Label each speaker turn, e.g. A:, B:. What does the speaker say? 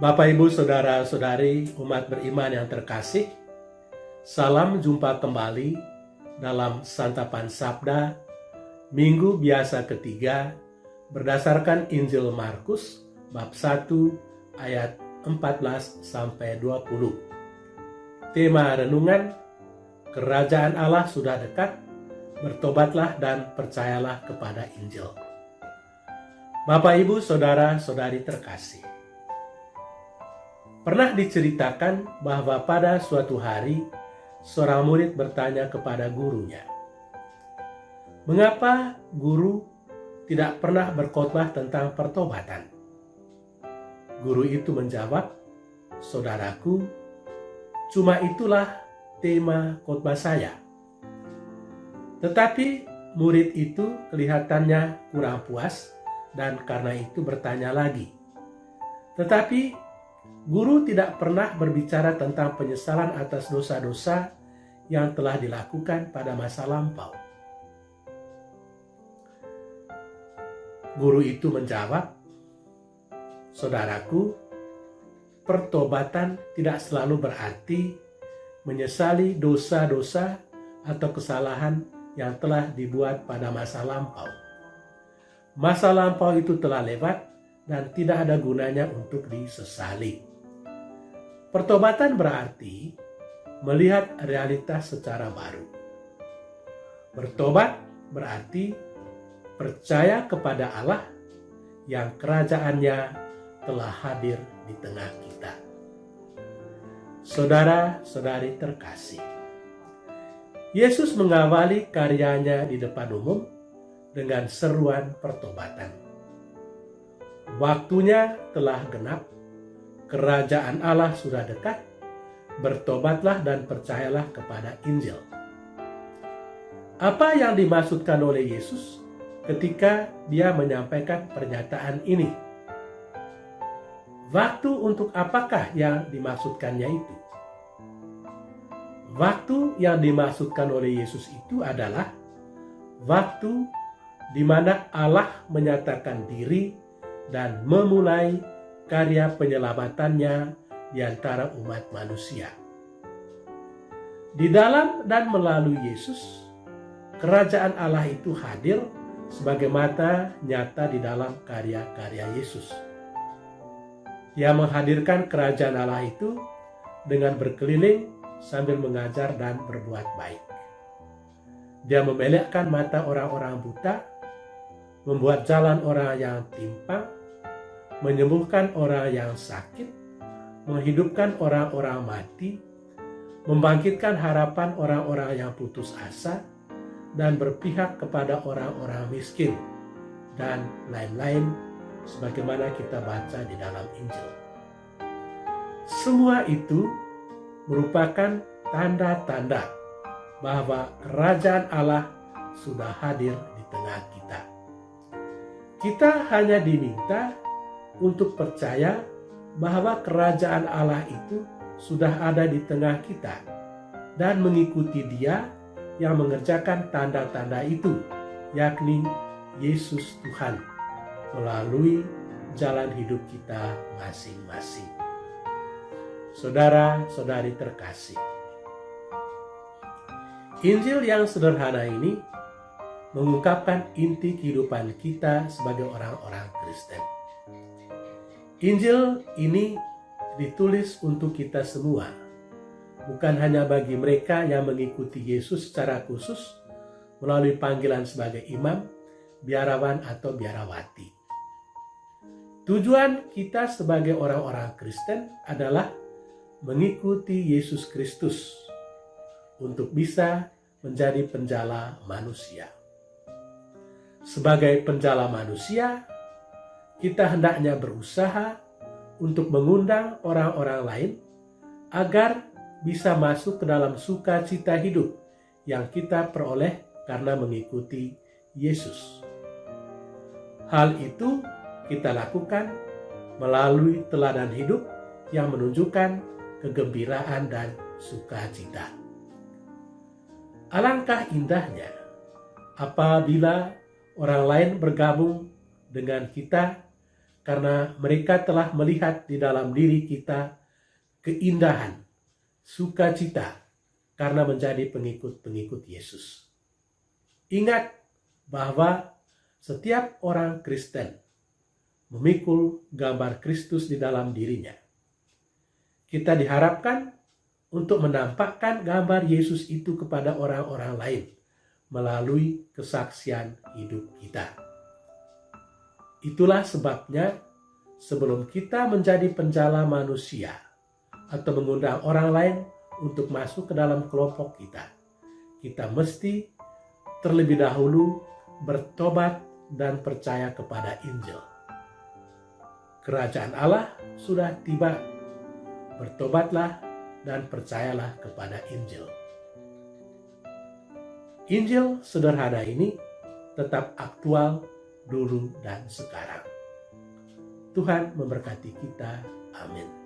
A: Bapak, Ibu, Saudara-saudari, umat beriman yang terkasih, salam jumpa kembali dalam Santapan Sabda, Minggu Biasa ketiga, berdasarkan Injil Markus, bab 1, ayat 14-20. Tema renungan, Kerajaan Allah sudah dekat, bertobatlah dan percayalah kepada Injil. Bapak, Ibu, Saudara-saudari terkasih, pernah diceritakan bahwa pada suatu hari, seorang murid bertanya kepada gurunya, "Mengapa guru tidak pernah berkhotbah tentang pertobatan?" Guru itu menjawab, "Saudaraku, cuma itulah tema khotbah saya." Tetapi murid itu kelihatannya kurang puas dan karena itu bertanya lagi. Tetapi guru tidak pernah berbicara tentang penyesalan atas dosa-dosa yang telah dilakukan pada masa lampau. Guru itu menjawab, "Saudaraku, pertobatan tidak selalu berarti menyesali dosa-dosa atau kesalahan yang telah dibuat pada masa lampau. Masa lampau itu telah lewat dan tidak ada gunanya untuk disesali. Pertobatan berarti melihat realitas secara baru. Bertobat berarti percaya kepada Allah yang kerajaannya telah hadir di tengah kita." Saudara-saudari terkasih, Yesus mengawali karyanya di depan umum dengan seruan pertobatan. Waktunya telah genap, kerajaan Allah sudah dekat, bertobatlah dan percayalah kepada Injil. Apa yang dimaksudkan oleh Yesus ketika dia menyampaikan pernyataan ini? Waktu untuk apakah yang dimaksudkannya itu? Waktu yang dimaksudkan oleh Yesus itu adalah waktu di mana Allah menyatakan diri dan memulai karya penyelamatannya di antara umat manusia. Di dalam dan melalui Yesus, kerajaan Allah itu hadir sebagaimana nyata di dalam karya-karya Yesus. Dia menghadirkan kerajaan Allah itu dengan berkeliling sambil mengajar dan berbuat baik. Dia memelekkan mata orang-orang buta, membuat jalan orang yang timpang, menyembuhkan orang yang sakit, menghidupkan orang-orang mati, membangkitkan harapan orang-orang yang putus asa, dan berpihak kepada orang-orang miskin, dan lain-lain sebagaimana kita baca di dalam Injil. Semua itu merupakan tanda-tanda bahwa kerajaan Allah sudah hadir di tengah kita. Kita hanya diminta untuk percaya bahwa kerajaan Allah itu sudah ada di tengah kita dan mengikuti Dia yang mengerjakan tanda-tanda itu, yakni Yesus Tuhan, melalui jalan hidup kita masing-masing. Saudara-saudari terkasih, Injil yang sederhana ini mengungkapkan inti kehidupan kita sebagai orang-orang Kristen. Injil ini ditulis untuk kita semua, bukan hanya bagi mereka yang mengikuti Yesus secara khusus melalui panggilan sebagai imam, biarawan atau biarawati. Tujuan kita sebagai orang-orang Kristen adalah mengikuti Yesus Kristus untuk bisa menjadi penjala manusia. Sebagai penjala manusia, kita hendaknya berusaha untuk mengundang orang-orang lain agar bisa masuk ke dalam sukacita hidup yang kita peroleh karena mengikuti Yesus. Hal itu kita lakukan melalui teladan hidup yang menunjukkan kegembiraan dan sukacita. Alangkah indahnya apabila orang lain bergabung dengan kita karena mereka telah melihat di dalam diri kita keindahan, sukacita karena menjadi pengikut-pengikut Yesus. Ingat bahwa setiap orang Kristen memikul gambar Kristus di dalam dirinya. Kita diharapkan untuk menampakkan gambar Yesus itu kepada orang-orang lain melalui kesaksian hidup kita. Itulah sebabnya sebelum kita menjadi penjala manusia atau mengundang orang lain untuk masuk ke dalam kelompok kita, kita mesti terlebih dahulu bertobat dan percaya kepada Injil. Kerajaan Allah sudah tiba. Bertobatlah dan percayalah kepada Injil. Injil sederhana ini tetap aktual dulu dan sekarang. Tuhan memberkati kita. Amin.